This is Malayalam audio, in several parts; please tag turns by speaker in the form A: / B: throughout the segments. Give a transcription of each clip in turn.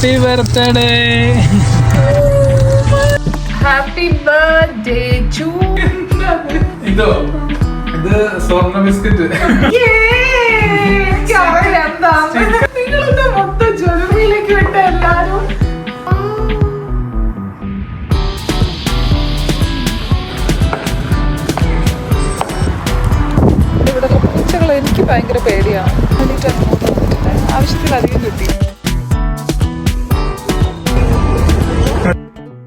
A: Happy birthday.
B: Happy birthday to
A: ഇത് സ്വർണ്ണ ബിസ്ക്കറ്റ്.
B: നിങ്ങളുടെ മൊത്തം ജ്വല്ലറിയിലേക്ക് വിട്ട എല്ലാരും. ഇവിടെ പൂച്ചകൾ എനിക്ക് ഭയങ്കര പേടിയാണ്. ആവശ്യത്തിലധികം കിട്ടി.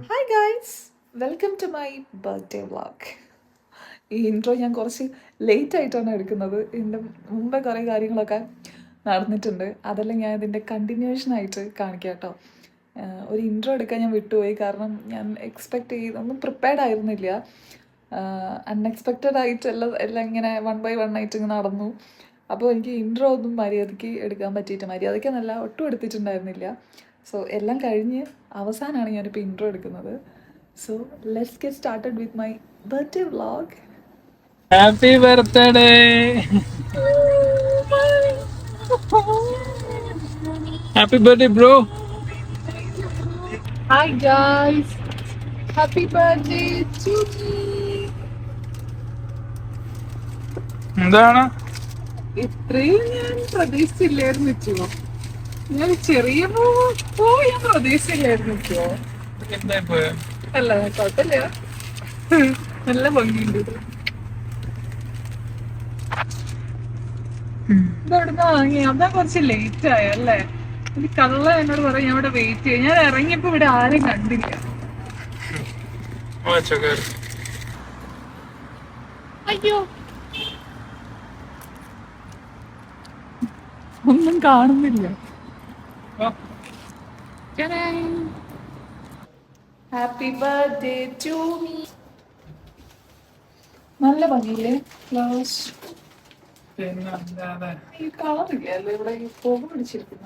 B: Hi guys, welcome to my birthday vlog. ഈ ഇൻട്രോ ഞാൻ കുറച്ച് ലേറ്റ് ആയിട്ടാണ് എടുക്കുന്നത്. ഇതിൻ്റെ മുമ്പേ കുറേ കാര്യങ്ങളൊക്കെ നടന്നിട്ടുണ്ട്. അതെല്ലാം ഞാൻ ഇതിൻ്റെ കണ്ടിന്യൂഷനായിട്ട് കാണിക്കാം കേട്ടോ. ഒരു ഇൻട്രോ എടുക്കാൻ ഞാൻ വിട്ടുപോയി, കാരണം ഞാൻ എക്സ്പെക്റ്റ് ഒന്നും പ്രിപ്പയർഡ് ആയിരുന്നില്ല. അൺഎക്സ്പെക്റ്റഡ് ആയിട്ട് എല്ലാം ഇങ്ങനെ 1 by 1 ആയിട്ട് ഇങ്ങനെ നടന്നു. അപ്പോൾ എനിക്ക് ഇൻട്രോ ഒന്നും മര്യാദയ്ക്ക് എടുക്കാൻ പറ്റിയിട്ട്, മര്യാദയ്ക്കെന്നല്ല ഒട്ടും എടുത്തിട്ടുണ്ടായിരുന്നില്ല. സോ എല്ലാം കഴിഞ്ഞ് അവസാനമാണ് ഞാനിപ്പോൾ ഇൻട്രോ എടുക്കുന്നത്. So let's get started with my birthday vlog.
A: Happy birthday. Happy birthday bro.
B: Hi guys, happy birthday to me.
A: എന്താണ്
B: ഇത്രയും ഞാൻ പ്രതീക്ഷിച്ചില്ലായിരുന്നു. ഞാൻ ചെറിയ പൂ ഞാൻ പ്രതീക്ഷിച്ചില്ലായിരുന്നു.
A: എന്തായി പോയ?
B: അല്ല, കുഴപ്പമില്ല, നല്ല ഭംഗിയുണ്ട്. ഇതെവിടുന്ന് വാങ്ങി? അതാ കുറച്ച് ലേറ്റ് ആയല്ലേ? എനിക്ക് കള്ള എന്നോട് പറയാം ഞാൻ ഇവിടെ വെയിറ്റ് ചെയ്യാം. ഞാൻ ഇറങ്ങിയപ്പോ ഇവിടെ ആരും കണ്ടില്ല. അയ്യോ, ഒന്നും കാണുന്നില്ല. Happy birthday to me. നല്ല ഭംഗിയില്ലേ ഫ്ലവേഴ്സ്? ഈ കളറില്ല അല്ലേ ഇവിടെ? ഈ പുക പിടിച്ചിരിക്കുന്ന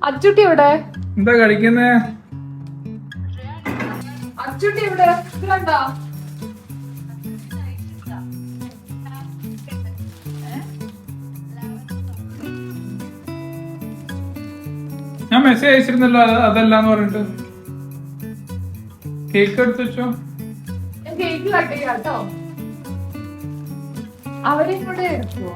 B: അച്ചുട്ടി എവിടെ?
A: എന്താ കഴിക്കുന്നേ?
B: അച്ചുട്ടി എവിടെ? കണ്ടാ?
A: ഞാൻ മെസ്സേജ് അയച്ചിരുന്നല്ലോ, അതല്ലാന്ന് പറഞ്ഞിട്ട്. കേക്ക് എടുത്ത് വെച്ചോ.
B: കേക്ക് കട്ട് ചെയ്യാം കേട്ടോ. അവരെയും കൂടെ എടുക്കുവോ?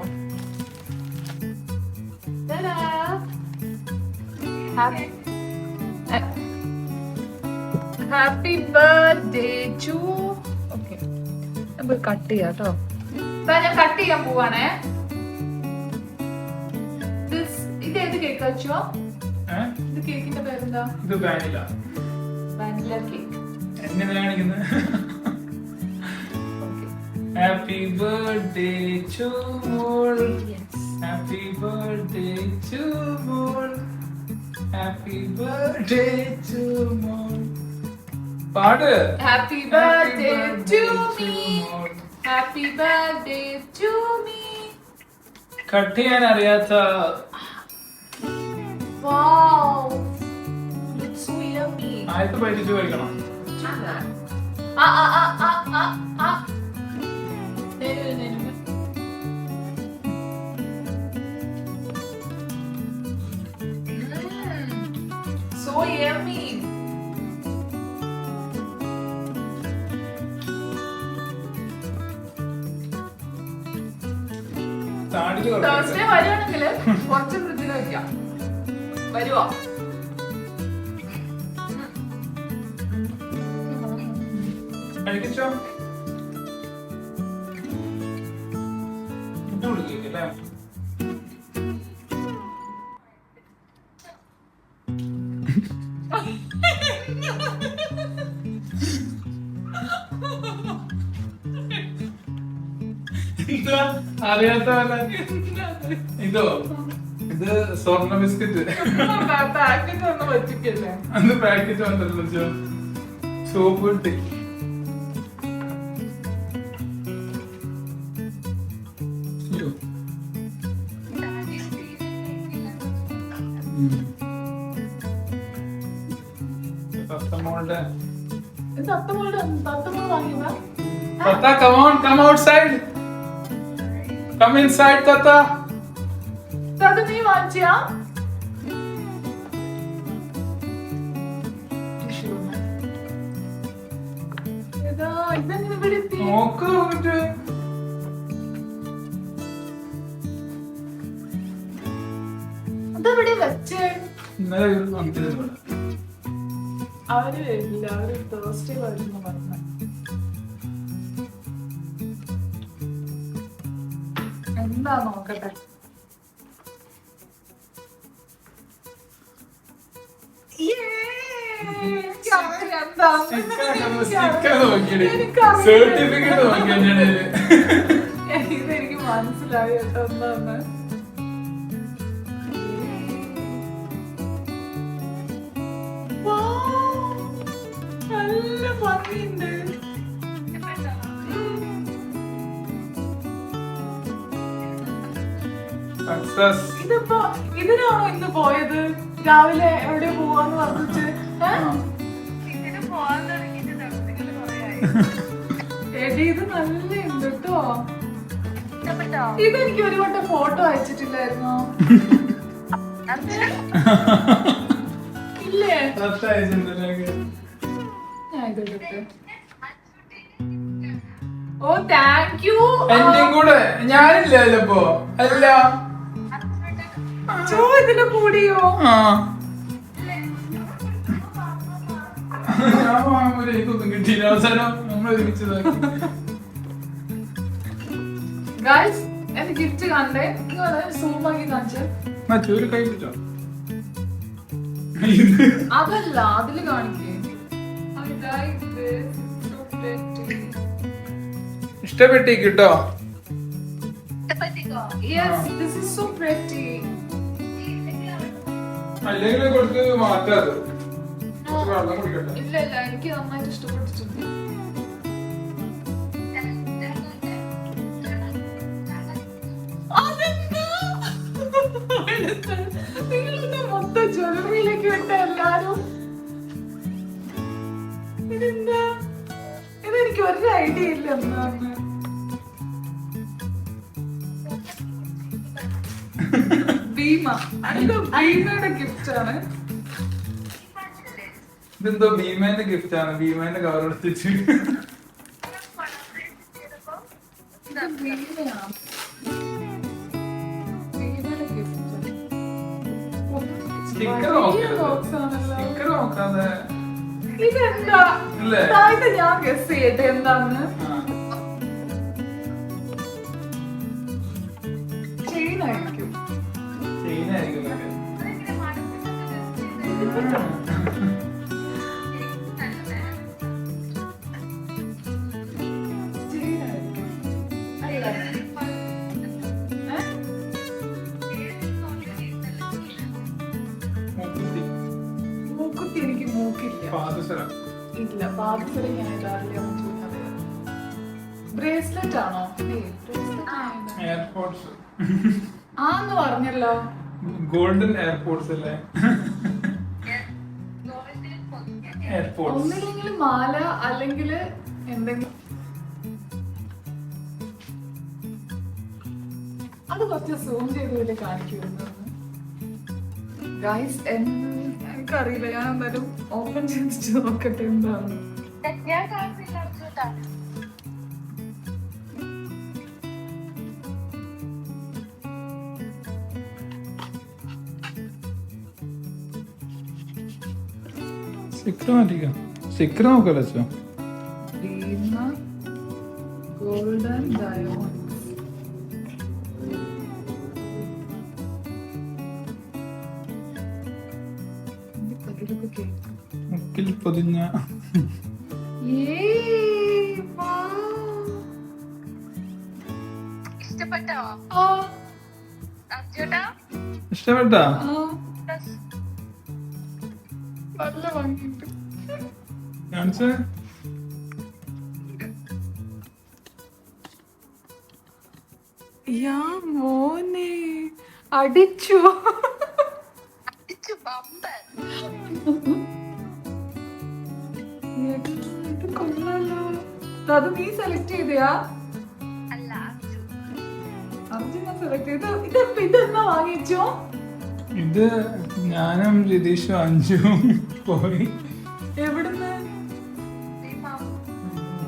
B: Happy birthday to. ഓക്കെ, നമുക്ക് കട്ട് ചെയ്യാം കേട്ടോ. ഞാൻ കട്ട് ചെയ്യാൻ പോവാണേ. ഇത് ഏത് കേക്ക് വെച്ചോ? ഇത് കേക്കിന്റെ പേരെന്താ?
A: ഇത് വാനില.
B: Vanilla cake.
A: എങ്ങനെ കാണിക്കുന്നത്? ഹാപ്പി ബർത്ത്ഡേ ടു മോൾ. ഹാപ്പി ബർത്ത്ഡേ ടു മോൾ. ഹാപ്പി ബർത്ത്ഡേ ടു മോൾ. പാട്.
B: Happy birthday to me. Happy birthday to me.
A: Cut ചെയ്യാൻ അറിയാത്ത.
B: Wow, looks so yummy.
A: ആയത്ത് പറ്റിച്ചു കഴിക്കണം.
B: So yummy. Thursday വരുവാണെങ്കിൽ കുറച്ച് ഫ്രിഡ്ജിൽ വെക്കാം. വരുവോ?
A: കഴിക്കച്ചോ. ഫുഡ് കൊടുക്കില്ലേ? അറിയാത്ത ഇതോ? ഇത് സ്വർണ്ണ ബിസ്ക്കറ്റ്.
B: പാക്കറ്റ് ഒന്നും വെച്ചിട്ടില്ലേ?
A: അന്ന് പാക്കറ്റ് വന്നല്ലോ. സോപ്പ് കിട്ടി. തത്തമ്മോളുടെ
B: തത്തമ്മോൾ വാങ്ങിയതാ?
A: Tata, come on, come outside. Come inside, Tata.
B: അത് നീ വാങ്ങിച്ചാ ഇതെങ്ങനെ ഇവിടെ എത്തി?
A: നോക്ക് വന്നിട്ട്.
B: അതെവിടെ വെച്ചേ?
A: ഇന്നലെ ഇവര് വന്നിരുന്നു ഇവിടെ.
B: അവര് വരില്ല, അവര് തേഴ്സ്ഡേ വരുന്നു പറഞ്ഞ. എന്താ നോക്കട്ടെ.
A: Sticker നോക്കിയെടി. Certificate നോക്കിയാ ഞാനതില്.
B: ഇതെനിക്ക് മനസ്സിലായി കേട്ടോ എന്താന്ന്. നല്ല ഭംഗിയുണ്ട്.
A: Success.
B: ഇതിപ്പോ ഇതിനാണോ ഇന്ന് പോയത്? രാവിലെ എവിടെ പോവാന്ന് പറഞ്ഞിട്ട് എടി ഇത് നല്ല ഉണ്ട് കേട്ടോ. ഇതെനിക്ക് ഒരു വട്ടം ഫോട്ടോ അയച്ചിട്ടില്ലായിരുന്നോ? ഇല്ലേ? ഞാൻ ഇതെടുത്ത്. ഓ താങ്ക് യു.
A: എന്റെയും കൂടെ ഞാനില്ലല്ലോ ഇപ്പൊ. അല്ല
B: ഇതിന്റെ കൂടിയോ?
A: എനിക്കൊന്നും കിട്ടിയില്ല. അവസാനം നമ്മൾ ഒരുമിച്ചതാക്കി.
B: ഗൈസ് എന്റെ ഗിഫ്റ്റ് കാണണ്ടേ? സൂം ആക്കി കാണിച്ചേ.
A: ചോര് കൈ കിട്ടോ?
B: അതല്ല അതില് കാണിക്കേ.
A: ഇഷ്ടപ്പെട്ടി കിട്ടോ?
B: Yes, this is so pretty.
A: അല്ലെങ്കിൽ കൊടുത്ത് മാറ്റാതെ വെള്ളം കുടിക്കട്ടെ.
B: ഇല്ല ഇല്ല എനിക്ക് നന്നായിട്ട് ഇഷ്ടപ്പെട്ടിട്ടുണ്ട്. നിങ്ങളുടെ മൊത്തം ജ്വല്ലറിയിലേക്ക് വിട്ട എല്ലാരും. ഇതെന്താ? ഇതെനിക്ക് ഒരു ഐഡിയ ഇല്ല എന്താന്ന്. ഭീമ അടുത്ത ഭീമയുടെ ഗിഫ്റ്റ് ആണ്.
A: ഇതെന്തോ ഭീമേന്റെ ഗിഫ്റ്റ് ആണ്. ഭീമേന്റെ കവർ എടുത്തിട്ട് സ്റ്റിക്കർ നോക്കാതെ
B: ഇതെന്താ? ഇത് ഞാൻ ഗസ് ചെയ്യട്ടെ എന്താന്ന്. ചെയിനായിരിക്കും. മൂക്കുത്തി എനിക്ക് മൂക്കില്ല. ഇല്ല പാദസരം ഞാൻ ഇടാറില്ല. ബ്രേസ്ലെറ്റ് ആണോ?
A: എയർപോർട്സ്
B: ആന്ന് പറഞ്ഞല്ലോ.
A: ഗോൾഡൻ എയർപോർട്സ് അല്ലേ?
B: ഒന്നില്ലെങ്കിൽ മാല അല്ലെങ്കിൽ എന്തെങ്കിലും. അത് കുറച്ച് സൂം ചെയ്ത് കാണിക്കുമെന്ന്. ഗൈസ് എനിക്കറിയില്ല. ഞാൻ എന്തായാലും ഓപ്പൺ ചെയ്തിട്ട് നോക്കട്ടെ എന്താണ്.
A: സ്റ്റിക്കർ നോക്കല്ലോ.
B: ഗോൾഡൻ ഡയമണ്ട്
A: മുക്കിൽ പൊതിഞ്ഞ. ഇഷ്ടപ്പെട്ടാ?
B: നല്ല ഭംഗിയുണ്ട്.
A: കാണിച്ചേ.
B: യാ മോനെ അടിച്ചു. ഇത് കൊള്ളാലോ. അത് നീ സെലക്ട് ചെയ്തയാ? അർജുന സെലക്ട് ചെയ്ത് ഇതെന്നാ വാങ്ങിച്ചോ?
A: ഇത് ഞാനും രതീഷും അഞ്ചും പോയി.
B: എവിടുന്ന്?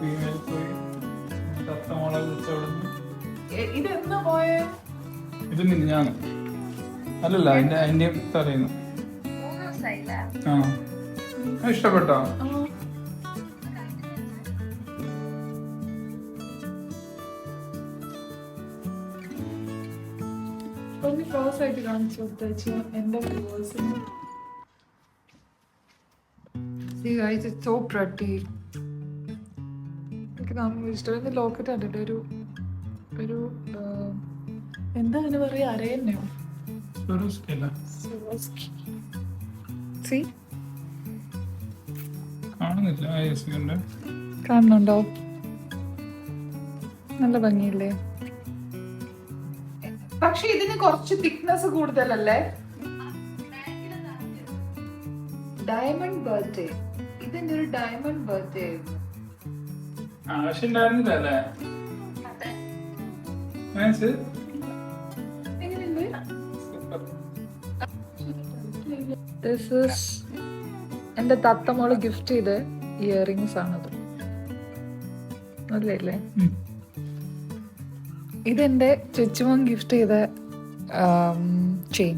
A: ഭീമയിൽ പോയി. തത്തമോളെ വിളിച്ചവിടുന്ന്.
B: ഇതെന്നാ പോയേ?
A: ഇത് മിനിഞ്ഞാന്ന്. അല്ലല്ല, അതിന്റെ തലേന്ന്. ആ, ഇഷ്ടപ്പെട്ടോ?
B: ഒന്ന് ക്ലോസ് ആയിട്ട് കാണിച്ചു കൊടുത്തേച്ചു എന്റെ വ്യൂവേഴ്സിന്. See guys, it's so pretty. എനിക്ക് നമ്മൾ ഇഷ്ടപ്പെടുന്ന ലോക്കറ്റ് കണ്ടിട്ട് ഒരു എന്താ അതിന് പറയാ, അരയന്നെയോ?
A: കാണുന്നില്ല.
B: കാണുന്നുണ്ടോ? നല്ല ഭംഗിയില്ലേ? പക്ഷെ ഇതിന് കുറച്ച് തിക്നെസ് കൂടുതലല്ലേ? ഡയമണ്ട് ബർത്ത്ഡേ, ഇതിന്റെ ഒരു ഡയമണ്ട് ബർത്ത്ഡേ ആയിരുന്നു.
A: ആവശ്യമുണ്ടായിരുന്നില്ലല്ലേ?
B: എന്റെ തത്തമോള് ഗിഫ്റ്റ് ചെയ്ത ഇയറിങ്സ് ആണത്. അല്ലേ? ഇതെന്റെ ചുച്ചുമോൻ ഗിഫ്റ്റ് ചെയ്ത ചെയിൻ.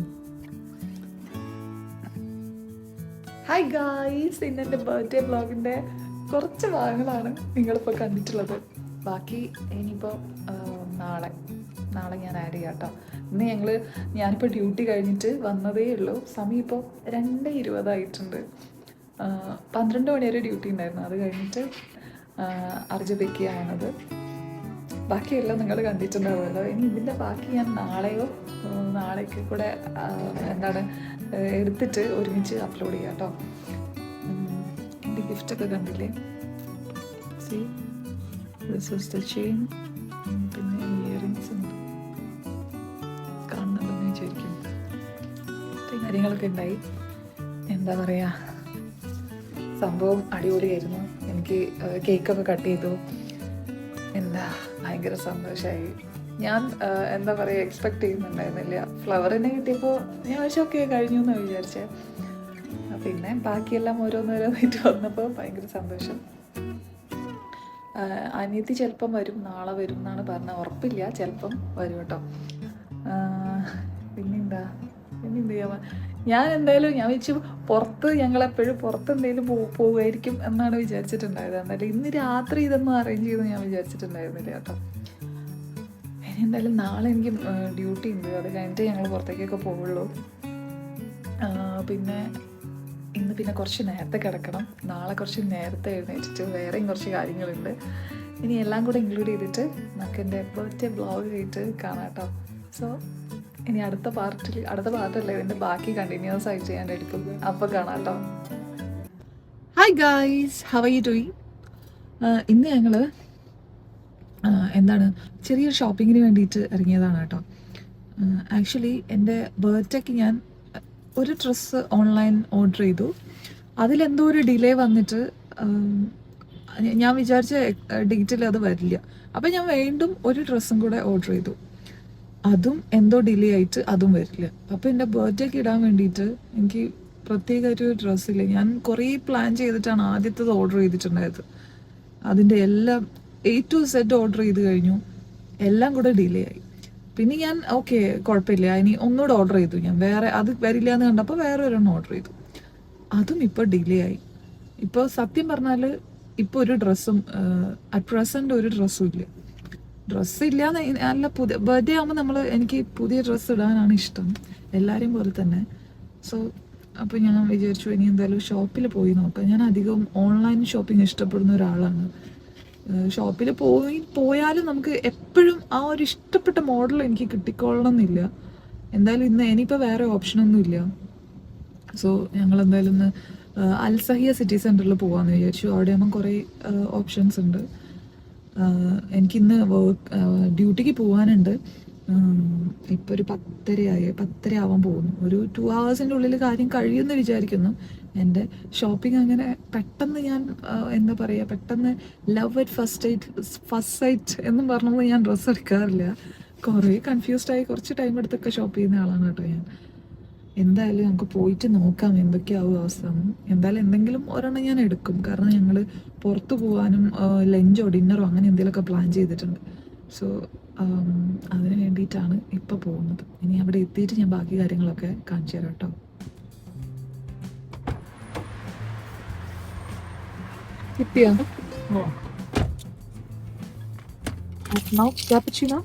B: ഹായ് ഗായ്സ്, ഇന്ന് എൻ്റെ ബർത്ത്ഡേ വ്ളോഗിൻ്റെ കുറച്ച് ഭാഗങ്ങളാണ് നിങ്ങളിപ്പോൾ കണ്ടിട്ടുള്ളത്. ബാക്കി ഇനിയിപ്പോൾ നാളെ ഞാൻ ആഡ് ചെയ്യാം കേട്ടോ. ഇന്ന് ഞാനിപ്പോൾ ഡ്യൂട്ടി കഴിഞ്ഞിട്ട് വന്നതേ ഉള്ളൂ. സമയം ഇപ്പോൾ 2:20 ആയിട്ടുണ്ട്. 12 മണി വരെ ഡ്യൂട്ടി ഉണ്ടായിരുന്നു. അത് കഴിഞ്ഞിട്ട് അർജബയ്ക്കാണത്. ബാക്കിയെല്ലാം നിങ്ങൾ കണ്ടിട്ടുണ്ടാവുമല്ലോ. ഇനി ഇതിൻ്റെ ബാക്കി ഞാൻ നാളേക്ക് കൂടെ എടുത്തിട്ട് ഒരുമിച്ച് അപ്ലോഡ് ചെയ്യാം കേട്ടോ. എൻ്റെ ഗിഫ്റ്റൊക്കെ കണ്ടില്ലേ? See, this is the chain. പിന്നെ ഇയറിങ്സ് ഉണ്ട്, കാണുന്നുണ്ടെന്ന് വിചാരിക്കും. ഇത്രയും കാര്യങ്ങളൊക്കെ ഉണ്ടായി. എന്താ പറയുക, സംഭവം അടിപൊളിയായിരുന്നു. എനിക്ക് കേക്കൊക്കെ കട്ട് ചെയ്തു. ഭയങ്കര സന്തോഷമായി. ഞാൻ എന്താ പറയുക, എക്സ്പെക്ട് ചെയ്യുന്നുണ്ടായിരുന്നില്ല. ഫ്ലവറിനെ കിട്ടിയപ്പോൾ ഞാൻ ഓക്കെ കഴിഞ്ഞു എന്ന് വിചാരിച്ചേ. പിന്നെ ബാക്കിയെല്ലാം ഓരോന്നോരോന്നായിട്ട് വന്നപ്പോൾ ഭയങ്കര സന്തോഷം. അനിയത്തി ചിലപ്പം വരും, നാളെ വരും എന്നാണ് പറഞ്ഞത്. ഉറപ്പില്ല, ചിലപ്പം വരും കേട്ടോ. പിന്നെന്താ ചെയ്യാൻ, ഞാൻ വെച്ചു പുറത്ത്, ഞങ്ങളെപ്പോഴും പുറത്ത് എന്തെങ്കിലും പോകുമായിരിക്കും എന്നാണ് വിചാരിച്ചിട്ടുണ്ടായത്. എന്നാലും ഇന്ന് രാത്രി ഇതൊന്നും അറേഞ്ച് ചെയ്തെന്ന് ഞാൻ വിചാരിച്ചിട്ടുണ്ടായിരുന്നില്ല കേട്ടോ. ഇനി എന്തായാലും നാളെ എനിക്ക് ഡ്യൂട്ടി ഉണ്ട്. അത് കഴിഞ്ഞിട്ട് ഞങ്ങൾ പുറത്തേക്കൊക്കെ പോവുള്ളൂ. പിന്നെ ഇന്ന് കുറച്ച് നേരത്തെ കിടക്കണം. നാളെ കുറച്ച് നേരത്തെ എഴുന്നേറ്റിട്ട് വേറെയും കുറച്ച് കാര്യങ്ങളുണ്ട്. ഇനി എല്ലാം കൂടെ ഇൻക്ലൂഡ് ചെയ്തിട്ട് നമുക്ക് എൻ്റെ ബർത്ത്ഡേ വ്ളോഗ് ആയിട്ട് കാണാം കേട്ടോ. സോ ഇനി അടുത്ത പാർട്ടല്ലേ ഇതിൻ്റെ ബാക്കി കണ്ടിന്യൂസ് ആയിട്ട് ഞാൻ എടുക്കും. അപ്പോൾ കാണാം കേട്ടോ. Hi guys, how are you doing? ഇന്ന് ഞങ്ങൾ ചെറിയൊരു ഷോപ്പിങ്ങിന് വേണ്ടിയിട്ട് ഇറങ്ങിയതാണ് കേട്ടോ. ആക്ച്വലി എൻ്റെ ബർത്ത്ഡേക്ക് ഞാൻ ഒരു ഡ്രസ്സ് ഓൺലൈൻ ഓർഡർ ചെയ്തു. അതിലെന്തോ ഒരു ഡിലേ വന്നിട്ട് ഞാൻ വിചാരിച്ച ഡേറ്റിൽ അത് വരില്ല. അപ്പം ഞാൻ വീണ്ടും ഒരു ഡ്രസ്സും കൂടെ ഓർഡർ ചെയ്തു. അതും എന്തോ ഡിലേ ആയിട്ട് അതും വരില്ല. അപ്പോൾ എൻ്റെ ബർത്ത്ഡേക്ക് ഇടാൻ വേണ്ടിയിട്ട് എനിക്ക് പ്രത്യേകമായിട്ടൊരു ഡ്രസ്സില്ല. ഞാൻ കുറേ പ്ലാൻ ചെയ്തിട്ടാണ് ആദ്യത്തത് ഓർഡർ ചെയ്തിട്ടുണ്ടായത്. അതിൻ്റെ എല്ലാം A to Z ഓർഡർ ചെയ്ത് കഴിഞ്ഞു. എല്ലാം കൂടെ ഡിലേ ആയി. പിന്നെ ഞാൻ ഓക്കെ കുഴപ്പമില്ല, ഇനി ഒന്നുകൂടെ ഓർഡർ ചെയ്തു. ഞാൻ വേറെ അത് വരില്ല എന്ന് കണ്ടപ്പോൾ വേറെ ഒരെണ്ണം ഓർഡർ ചെയ്തു. അതും ഇപ്പോൾ ഡിലേ ആയി. ഇപ്പോൾ സത്യം പറഞ്ഞാൽ ഇപ്പോൾ ഒരു ഡ്രസ്സും അറ്റ് പ്രസൻറ്റ് ഒരു ഡ്രസ്സും ഇല്ല. ഡ്രസ്സില്ല നല്ല പുതിയ ബർത്ത്ഡേ ആകുമ്പോൾ എനിക്ക് പുതിയ ഡ്രസ്സ് ഇടാനാണ് ഇഷ്ടം, എല്ലാവരെയും പോലെ തന്നെ. സോ അപ്പോൾ ഞാൻ വിചാരിച്ചു ഇനി എന്തായാലും ഷോപ്പിൽ പോയി നോക്കാം. ഞാൻ അധികം ഓൺലൈൻ ഷോപ്പിംഗ് ഇഷ്ടപ്പെടുന്ന ഒരാളാണ്. ഷോപ്പിൽ പോയാലും നമുക്ക് എപ്പോഴും ആ ഒരു ഇഷ്ടപ്പെട്ട മോഡൽ എനിക്ക് കിട്ടിക്കൊള്ളണം എന്നില്ല. എന്തായാലും ഇന്ന് ഇനിയിപ്പോൾ വേറെ ഓപ്ഷനൊന്നും ഇല്ല. സോ ഞങ്ങൾ എന്തായാലും ഇന്ന് അൽസഹിയ സിറ്റി സെൻറ്ററിൽ പോകാമെന്ന് വിചാരിച്ചു. അവിടെ ആകുമ്പോൾ കുറേ ഓപ്ഷൻസ് ഉണ്ട്. എനിക്കിന്ന് ഡ്യൂട്ടിക്ക് പോകാനുണ്ട്. ഇപ്പോൾ ഒരു 10:30 ആവാൻ പോകുന്നു. ഒരു 2 hours ഉള്ളിൽ കാര്യം കഴിയുമെന്ന് വിചാരിക്കുന്നു. എൻ്റെ ഷോപ്പിംഗ് അങ്ങനെ പെട്ടെന്ന് ഞാൻ എന്താ പറയുക, പെട്ടെന്ന് ലവ് അറ്റ് ഫസ്റ്റ് സൈറ്റ് എന്നും പറഞ്ഞത് ഞാൻ ഡ്രസ്സ് എടുക്കാറില്ല. കുറേ കൺഫ്യൂസ്ഡായി കുറച്ച് ടൈം എടുത്തൊക്കെ ഷോപ്പ് ചെയ്യുന്ന ആളാണ് കേട്ടോ ഞാൻ. എന്തായാലും നമുക്ക് പോയിട്ട് നോക്കാം എന്തൊക്കെയാവും അവസ്ഥ. എന്തായാലും എന്തെങ്കിലും ഒരെണ്ണം ഞാൻ എടുക്കും, കാരണം ഞങ്ങൾ പുറത്ത് പോകാനും ലഞ്ചോ ഡിന്നറോ അങ്ങനെ എന്തെങ്കിലുമൊക്കെ പ്ലാൻ ചെയ്തിട്ടുണ്ട്. സോ അതിന് വേണ്ടിയിട്ടാണ് ഇപ്പോൾ പോകുന്നത്. ഇനി അവിടെ എത്തിയിട്ട് ഞാൻ ബാക്കി കാര്യങ്ങളൊക്കെ കാണിച്ചു തരാം കേട്ടോ. കിട്ടിയോ? ക്യാപ്പച്ചിനോ?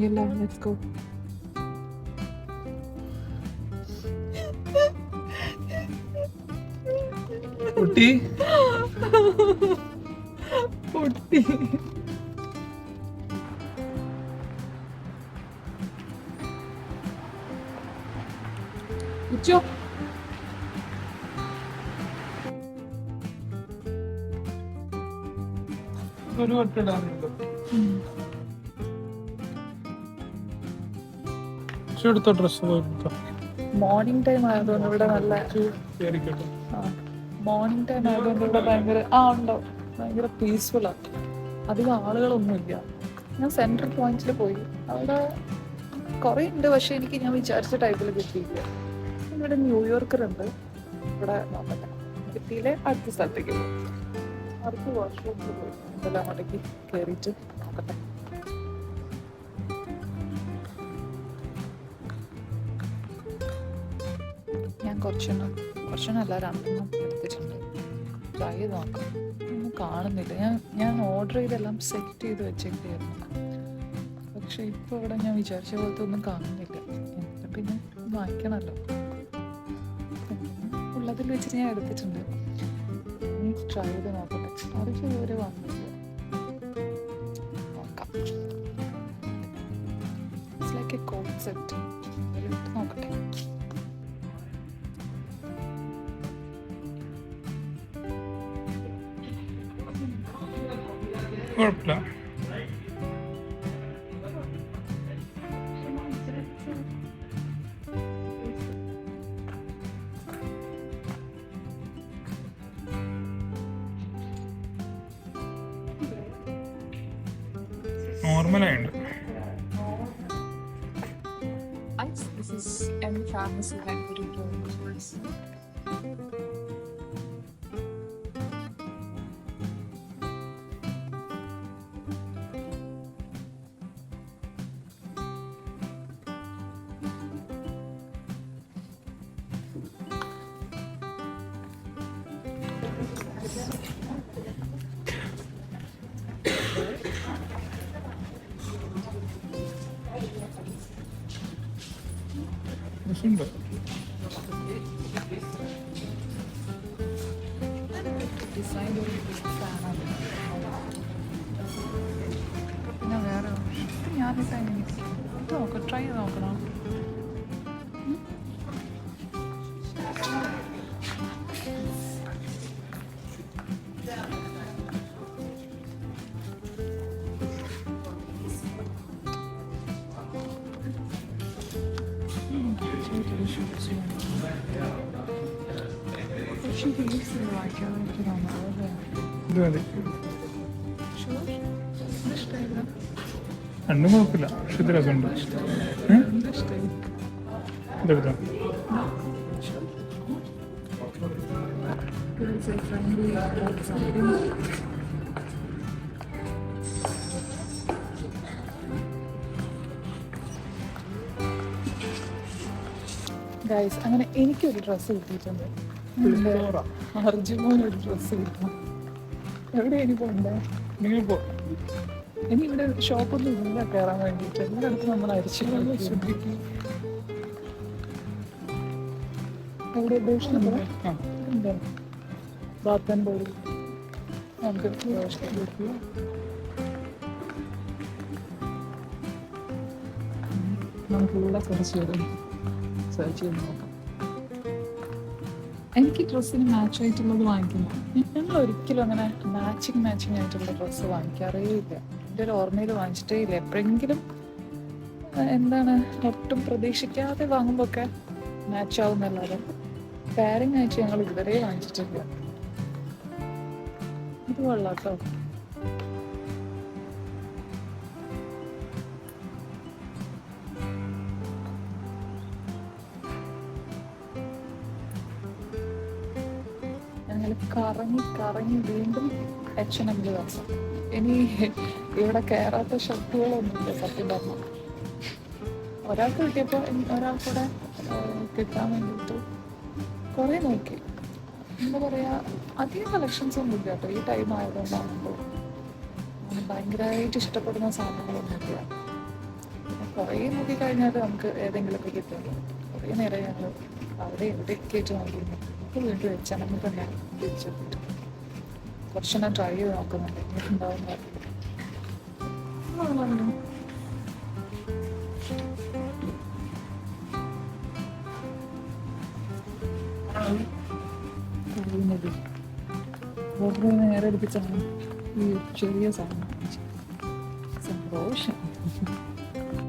B: Yeah, let's go.
A: കുട്ടി
B: പൊട്ടി. ഉച്ചോ
A: ഒരു ഒട്ടിടാറുണ്ട്. എടുത്തോ ഡ്രസ് എടുത്തോ.
B: മോർണിംഗ് ടൈം ആയതുകൊണ്ട് ഇവിടെ നല്ല മോർണിംഗ് ടൈം ആയതുകൊണ്ട് ഇവിടെ ഉണ്ടോ ഭയങ്കര പീസ്ഫുള്ളാണ്. അധികം ആളുകളൊന്നുമില്ല. ഞാൻ സെൻട്രൽ പോയിന്റിൽ പോയി, അവിടെ കുറേ ഉണ്ട്, പക്ഷെ എനിക്ക് ഞാൻ വിചാരിച്ച ടൈപ്പിൽ കിട്ടിയില്ല. ഇവിടെ ന്യൂയോർക്കർ ഉണ്ട്, ഇവിടെ നോക്കട്ടെ കിട്ടിയില്ലേ അടുത്ത സ്ഥലത്തേക്ക് പോകും. അടുത്ത വാഷ്റൂമിൽ പോയി എന്തെല്ലാം അങ്ങോട്ടേക്ക് കയറിയിട്ട് നോക്കട്ടെ. ഞാൻ കുറച്ചൊന്നല്ല രണ്ടെണ്ണം എടുത്തിട്ടുണ്ട്, ട്രൈ ചെയ്ത് നോക്കാം. ഒന്നും കാണുന്നില്ല. ഞാൻ ഓർഡർ ചെയ്തെല്ലാം സെറ്റ് ചെയ്ത് വെച്ചേക്കായിരുന്നു, പക്ഷെ ഇപ്പോൾ ഇവിടെ ഞാൻ വിചാരിച്ച പോലത്തെ ഒന്നും കാണുന്നില്ല. എന്നിട്ട് പിന്നെ വാങ്ങിക്കണമല്ലോ, ഉള്ളതിൽ വെച്ചിട്ട് ഞാൻ എടുത്തിട്ടുണ്ട്. ഇനി ട്രൈ ചെയ്ത് നോക്കട്ടെ. അതൊക്കെ ഇതുവരെ വന്നില്ല, നോക്കാം. It's like a coat set, നോക്കട്ടെ.
A: കുഴപ്പമില്ല. നോർമലായുണ്ട്.
B: This is M Pharmacy Headquarters.
A: ഉണ്ട്.
B: ഡിസൈൻ ഒരു ഫാനാണ്. പിന്നെ വേറെ ഞാൻ ഡിസൈൻ നോക്കാം, ട്രൈ ചെയ്ത് നോക്കണം.
A: ഇത് മതി. രണ്ടും കുഴപ്പമില്ല, പക്ഷെ ഇത് രസമുണ്ട്. ഇതെടുത്തോ.
B: ഗൈസ്, അങ്ങനെ എനിക്കൊരു ഡ്രസ്സ് കിട്ടിയിട്ടുണ്ട്. അർജുനൊരു ഡ്രസ്സ് കിട്ടണം. എവിടെയാണ് ഇനി പോകണ്ടേ? ഇനി ഇവിടെ ഷോപ്പൊന്നും ഇല്ല കയറാൻ വേണ്ടിയിട്ട്. എല്ലായിടത്തും നമ്മൾ അരിച്ചു ശ്രദ്ധിക്കും. എവിടെ ഉദ്ദേശിക്കുന്നത്? ബാത്ത് ആൻഡ് ബോഡി നമുക്ക് നമുക്കിവിടെ സെർച്ച് ചെയ്ത് നോക്കാം. എനിക്ക് ഡ്രസ്സിന് മാച്ച് ആയിട്ടുള്ളത് വാങ്ങിക്കുന്നു. ഞങ്ങൾ ഒരിക്കലും അങ്ങനെ മാച്ചിങ് ആയിട്ടുള്ള ഡ്രസ്സ് വാങ്ങിക്കാറേ ഇല്ല. എൻ്റെ ഒരു ഓർമ്മയിൽ വാങ്ങിച്ചിട്ടേ ഇല്ല. എപ്പോഴെങ്കിലും എന്താണ് ഒട്ടും പ്രതീക്ഷിക്കാതെ വാങ്ങുമ്പോൾ ഒക്കെ മാച്ച് ആവുന്നല്ലാതെ പാരിങ് അയച്ച് ഞങ്ങൾ ഇതുവരെ വാങ്ങിച്ചിട്ടില്ല. ഇത് കൊള്ളാം കേട്ടോ. ഞങ്ങൾ കറങ്ങി കറങ്ങി വീണ്ടും H&M വന്നു. ഇനി ഇവിടെ കയറാത്ത ഷർട്ടുകളൊന്നുമില്ല സത്യം പറഞ്ഞു. ഒരാൾക്ക് കിട്ടിയപ്പോൾ ഒരാൾക്കൂടെ കിട്ടാൻ വേണ്ടിയിട്ട് കുറേ നോക്കി. എന്താ പറയുക, അധികം കളക്ഷൻസ് ഒന്നും ഇല്ല കേട്ടോ ഈ ടൈം ആയതുകൊണ്ടാകുമ്പോൾ. ഭയങ്കരമായിട്ട് ഇഷ്ടപ്പെടുന്ന സാധനങ്ങളൊന്നുമില്ല. കുറേ നോക്കി കഴിഞ്ഞാൽ നമുക്ക് ഏതെങ്കിലുമൊക്കെ കിട്ടും. കുറേ നേരം ഞങ്ങൾ അവിടെ എവിടെയൊക്കെ ആയിട്ട് നോക്കിയിരുന്നു. ഇപ്പോൾ വീട്ടിൽ വെച്ചാൽ നമുക്ക് തന്നെ തിരിച്ചെത്തിയിട്ട് കുറച്ചെണ്ണം ട്രൈ ചെയ്ത് നോക്കുന്നുണ്ട്. ഇനി ഉണ്ടാവുന്ന നേരെ എടുപ്പിച്ചാണ് ഈ ചെറിയ സാധനം സന്തോഷം.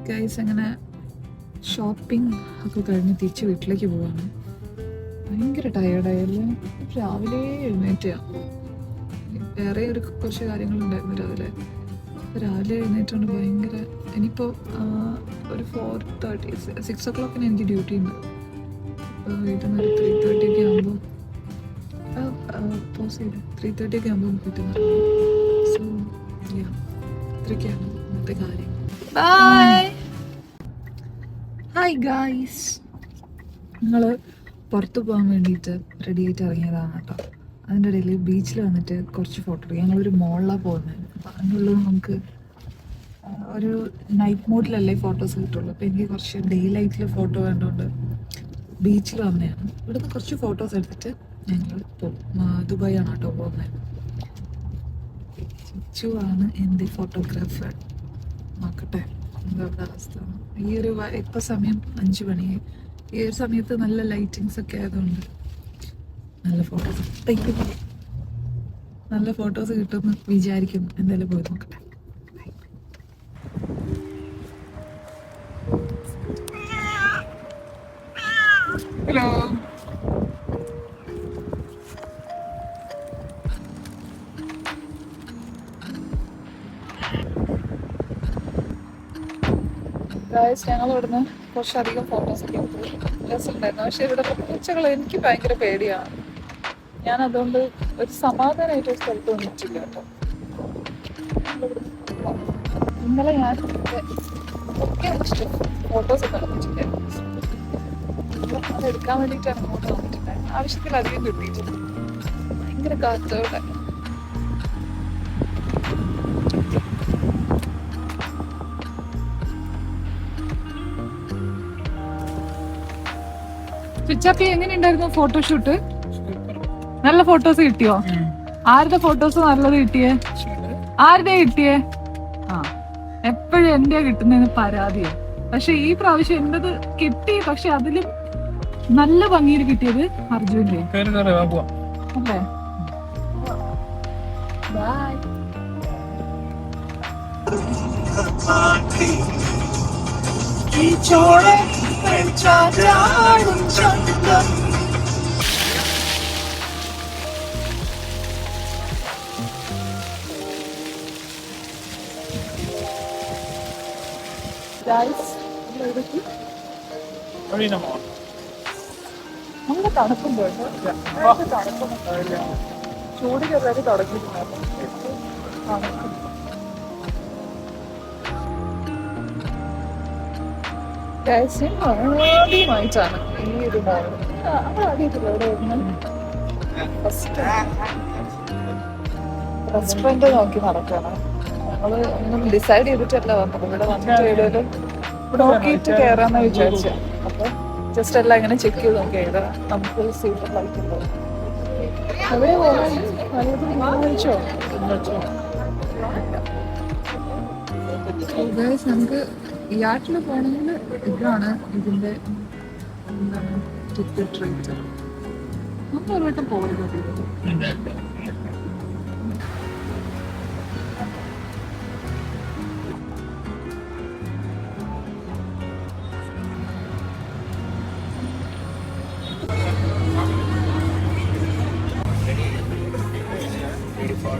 B: ഗൈസ് അങ്ങനെ ഷോപ്പിംഗ് ഒക്കെ കഴിഞ്ഞ് തിരിച്ച് വീട്ടിലേക്ക് പോവാണ്. ഭയങ്കര ടയേർഡായല്ലേ. രാവിലെ എഴുന്നേറ്റാ. വേറെ കുറച്ച് കാര്യങ്ങളുണ്ടായിരുന്നു രാവിലെ എഴുന്നേറ്റാണ് ഭയങ്കര. ഇനിയിപ്പോൾ ഒരു 4:30 6 o'clock എനിക്ക് ഡ്യൂട്ടി ഉണ്ട്. അപ്പോൾ വീട്ടിൽ നിന്ന് 3:30 ഒക്കെ ആകുമ്പോൾ 3:30 ഒക്കെ ആകുമ്പോൾ വീട്ടിൽ നിന്ന്. സോ ഇത്രയൊക്കെയാണ് ഇന്നത്തെ കാര്യം. ബൈ. ഹായ് ഗായ്സ്, ഞങ്ങൾ പുറത്ത് പോകാൻ വേണ്ടിയിട്ട് റെഡി ആയിട്ട് ഇറങ്ങിയതാണ് കേട്ടോ. അതിൻ്റെ ഇടയിൽ ബീച്ചിൽ വന്നിട്ട് കുറച്ച് ഫോട്ടോ എടുക്കും. ഞങ്ങളൊരു മോളിലാണ് പോകുന്നത്. അപ്പം അതിനുള്ളത് നമുക്ക് ഒരു നൈറ്റ് മോഡിലല്ലേ ഫോട്ടോസ് കിട്ടുള്ളൂ. അപ്പോൾ എനിക്ക് കുറച്ച് ഡേ ലൈറ്റിൽ ഫോട്ടോ വേണ്ടതുകൊണ്ട് ബീച്ചിൽ വന്നതാണ്. ഇവിടുന്ന് കുറച്ച് ഫോട്ടോസ് എടുത്തിട്ട് ഞങ്ങൾ ദുബായ് ആണ് കേട്ടോ പോകുന്നത്. ചിച്ചു ആണ് എൻ്റെ ഫോട്ടോഗ്രാഫർ. നോക്കട്ടെ എന്താ അവസ്ഥ. ഈ ഒരു ഇപ്പോൾ സമയം 5 മണി. ഈ ഒരു സമയത്ത് നല്ല ലൈറ്റിങ്സ് ഒക്കെ ആയതുകൊണ്ട് നല്ല ഫോട്ടോസ് കിട്ടുമെന്ന് വിചാരിക്കുന്നു. എന്തായാലും പോയി നോക്കട്ടെ. ഹലോ. ഞങ്ങൾ ഇവിടുന്ന് കുറച്ചധികം ഫോട്ടോസൊക്കെ എടുത്തു. രസമുണ്ടായിരുന്നു. പക്ഷെ ഇവിടെ പൂച്ചകൾ എനിക്ക് ഭയങ്കര പേടിയാണ്. ഞാൻ അതുകൊണ്ട് ഒരു സമാധാനമായിട്ട് ഒരു സ്ഥലത്ത് വന്നിട്ടില്ല കേട്ടോ. ഇന്നലെ ഞാൻ ഒക്കെ ഫോട്ടോസ് ഒക്കെ എടുത്തിട്ടുണ്ട്. അത് എടുക്കാൻ വേണ്ടിയിട്ടാണ് ഇങ്ങോട്ട് വന്നിട്ടുണ്ടായിരുന്നത്. ആവശ്യത്തിലധികം കിട്ടിയിട്ടുണ്ട്. ഭയങ്കര കാറ്റോടെ. ചുച്ചാപ്പി എങ്ങനെയുണ്ടായിരുന്നു ഫോട്ടോഷൂട്ട്? നല്ല ഫോട്ടോസ് കിട്ടിയോ? ആരുടെ ഫോട്ടോസ് നല്ലത് കിട്ടിയേ? ആരുടെ കിട്ടിയേ? ആ, എപ്പോഴും എന്റെയാ കിട്ടുന്നതിന് പരാതിയാണ്. പക്ഷെ ഈ പ്രാവശ്യം എന്റത് കിട്ടി. പക്ഷെ അതിലും നല്ല ഭംഗിയിൽ കിട്ടിയത് അർജുന്റെ അല്ലേ. ബൈ. നല്ല തണുപ്പുണ്ടോ? തണുപ്പൊന്നും ഉണ്ടാവില്ല. ചൂട് ചെറുതായിട്ട് തുടങ്ങിയിട്ടുണ്ടായിരുന്നു. ആദ്യമായിട്ടാണ് ഈ ഒരു മോൾ. ആദ്യമായിട്ടില്ല ഇവിടെ വരുന്നത്. റെസ്റ്റോറന്റ് നോക്കി നടക്കണം. ഞങ്ങള് ഒന്നും ഡിസൈഡ് ചെയ്തിട്ടല്ല വന്നത്. ഇവിടെ വന്നിട്ട് ഏതായാലും നോക്കിയിട്ട് കയറാന്ന് വിചാരിച്ചു. അപ്പൊ ജസ്റ്റ് എല്ലാം ഇങ്ങനെ ചെക്ക് ചെയ്ത് നോക്കി ഏതാ നമുക്ക് സൂട്ടബിൾ ആയിട്ടുണ്ടോ. അതേ വാങ്ങിച്ചോ. നമുക്ക് യാട്ടിൽ പോകണമെങ്കിൽ ഇതാണ് ഇതിന്റെ എന്താണ് ടിക്കറ്റ് റേറ്റ്. നമുക്ക് ഒരു വട്ടം പോകുന്നത്.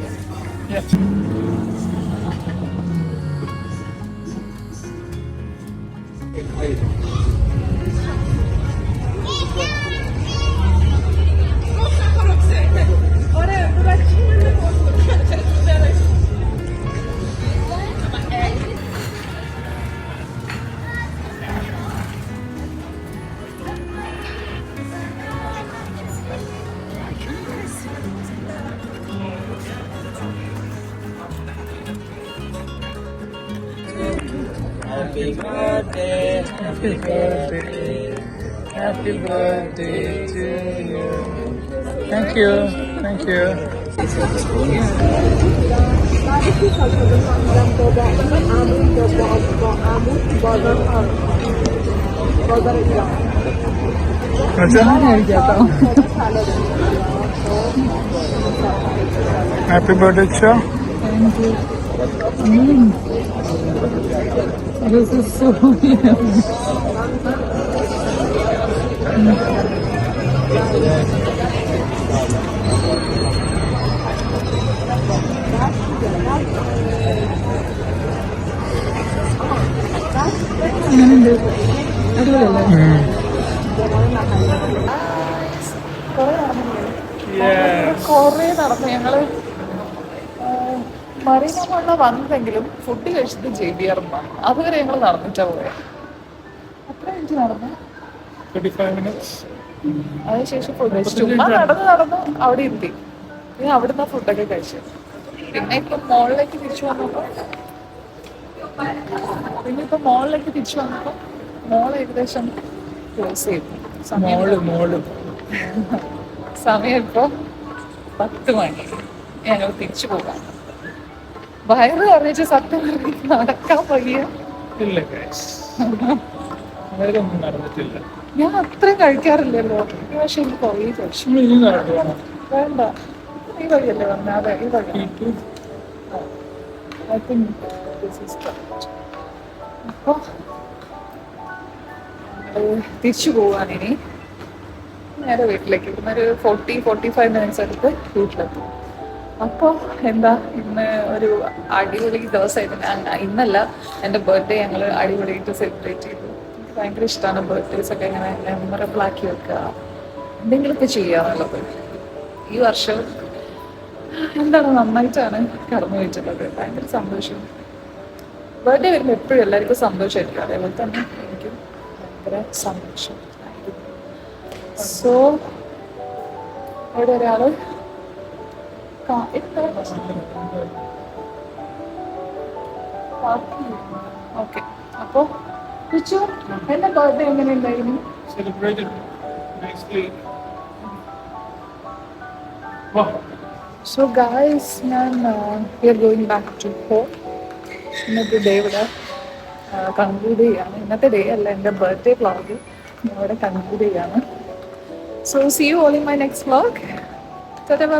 A: Yeah.
C: Happy birthday, happy birthday, happy birthday to you. Thank you, thank you. Happy birthday, Cha.
B: Thank you. This is so yummy. കൊറേ നടന്നു ഞങ്ങള് മറീന മോളിൽ വന്നതെങ്കിലും ഫുഡ് കഴിച്ചിട്ട് JBR അതുവരെ ഞങ്ങൾ നടന്നിട്ടാ പോയെ. എത്ര മിനിറ്റ് നടന്നു?
A: 35 minutes.
B: അതിനുശേഷം ഫുഡ് കഴിച്ചു. ചുമ്മാ നടന്നു അവിടെ എത്തി. പിന്നെ അവിടുന്ന് ഫുഡൊക്കെ കഴിച്ചു. പിന്നെ ഇപ്പൊ മോളിലേക്ക് തിരിച്ചു വന്നപ്പോ മോൾ ഏകദേശം ക്ലോസ് ചെയ്തു. സമയം ഇപ്പൊ 10 മണി. ഞങ്ങൾ തിരിച്ചു പോകാം. വയറ് അറിയിച്ച് സത്യം പറഞ്ഞ് നടക്കാൻ വയ്യ.
A: ഇല്ല guys. അങ്ങനെയൊന്നും നടന്നിട്ടില്ല.
B: ഞാൻ അത്രയും കഴിക്കാറില്ലല്ലോ. പക്ഷെ എനിക്ക് കുറേ കഴിച്ചു.
A: ഇനി നടന്നു പോണം.
B: വേണ്ട, ഈ വഴിയല്ലേ വന്നേ? അതെ, ഈ വഴി. I think this is correct. അപ്പൊ തിരിച്ചു പോവാനിനി നേരെ വീട്ടിലേക്ക്. ഇവിടുന്നൊരു 40-45 മിനിറ്റ്സ് എടുത്ത് വീട്ടിലെത്തും. അപ്പോൾ എന്താ, ഇന്ന് ഒരു അടിപൊളി ദിവസമായിരുന്നു. ഇന്നല്ല, എൻ്റെ ബർത്ത്ഡേ ഞങ്ങൾ അടിപൊളിയായിട്ട് സെലിബ്രേറ്റ് ചെയ്തു. എനിക്ക് ഭയങ്കര ഇഷ്ടമാണ് ബർത്ത്ഡേസ് ഒക്കെ ഇങ്ങനെ മെമ്മറബിൾ ആക്കി വെക്കുക, എന്തെങ്കിലുമൊക്കെ ചെയ്യുക എന്നുള്ളത്. ഈ വർഷം എന്താണ് നന്നായിട്ടാണ് കടന്നു പോയിട്ടുള്ളത്. ഭയങ്കര സന്തോഷം. ബർത്ത്ഡേ വരുമ്പോൾ എപ്പോഴും എല്ലാവർക്കും സന്തോഷമായിരിക്കും, അതേപോലെ തന്നെ എനിക്കും ഭയങ്കര സന്തോഷം. സോ ഇവിടെ ഒരാൾ ഓക്കെ. അപ്പോൾ എൻ്റെ ബർത്ത്ഡേ എങ്ങനെ ഉണ്ടായിരുന്നു?
A: Celebrated nicely. Wow.
B: So guys, we are going back to home. ഇന്നത്തെ ഡേ ഇവിടെ കൺക്ലൂഡ് ചെയ്യാണ്. ഇന്നത്തെ ഡേ അല്ല, എൻ്റെ ബർത്ത്ഡേ വ്ളോഗ് ഞാൻ ഇവിടെ കൺക്ലൂഡ് ചെയ്യാണ്. So see you all in my next vlog.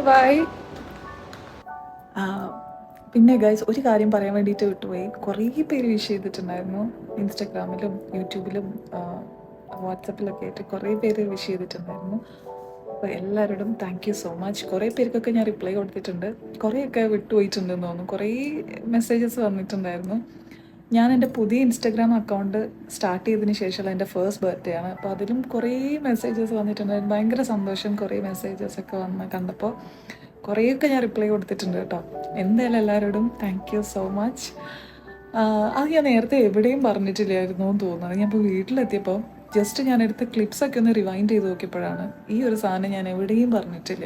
B: Bye. പിന്നെ ഗൈസ്, ഒരു കാര്യം പറയാൻ വേണ്ടിയിട്ട് വിട്ടുപോയി. കുറേ പേര് വിഷ് ചെയ്തിട്ടുണ്ടായിരുന്നു. ഇൻസ്റ്റാഗ്രാമിലും യൂട്യൂബിലും വാട്സപ്പിലൊക്കെ ആയിട്ട് കുറേ പേര് വിഷ് ചെയ്തിട്ടുണ്ടായിരുന്നു. അപ്പോൾ എല്ലാവരോടും താങ്ക് യു സോ മച്ച്. കുറേ പേർക്കൊക്കെ ഞാൻ റിപ്ലൈ കൊടുത്തിട്ടുണ്ട്, കുറേയൊക്കെ വിട്ടുപോയിട്ടുണ്ടെന്ന് തോന്നുന്നു. കുറേ മെസ്സേജസ് വന്നിട്ടുണ്ടായിരുന്നു. ഞാൻ എൻ്റെ പുതിയ ഇൻസ്റ്റാഗ്രാം അക്കൗണ്ട് സ്റ്റാർട്ട് ചെയ്തതിന് ശേഷമുള്ള എൻ്റെ ഫസ്റ്റ് ബർത്ത്ഡേ ആണ്. അപ്പോൾ അതിലും കുറേ മെസ്സേജസ് വന്നിട്ടുണ്ടായിരുന്നു. ഭയങ്കര സന്തോഷം. കുറേ മെസ്സേജസ് ഒക്കെ വന്ന് കണ്ടപ്പോൾ കുറേയൊക്കെ ഞാൻ റിപ്ലൈ കൊടുത്തിട്ടുണ്ട് കേട്ടോ. എന്തായാലും എല്ലാവരോടും താങ്ക് യു സോ മച്ച്. അത് ഞാൻ നേരത്തെ എവിടെയും പറഞ്ഞിട്ടില്ലായിരുന്നു എന്ന് തോന്നുന്നത്. ഞാൻ ഇപ്പോൾ വീട്ടിലെത്തിയപ്പോൾ ജസ്റ്റ് ഞാൻ എടുത്ത ക്ലിപ്സൊക്കെ ഒന്ന് റിവൈൻഡ് ചെയ്ത് നോക്കിയപ്പോഴാണ് ഈ ഒരു സാധനം ഞാൻ എവിടെയും പറഞ്ഞിട്ടില്ല.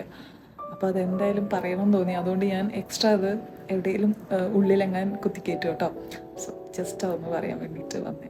B: അപ്പോൾ അതെന്തായാലും പറയണമെന്ന് തോന്നി. അതുകൊണ്ട് ഞാൻ എക്സ്ട്രാ അത് എവിടെയെങ്കിലും ഉള്ളിലെങ്ങാൻ കുത്തിക്കയറ്റും കേട്ടോ. സോ ജസ്റ്റ് അതൊന്ന് പറയാൻ വേണ്ടിയിട്ട് വന്നേ.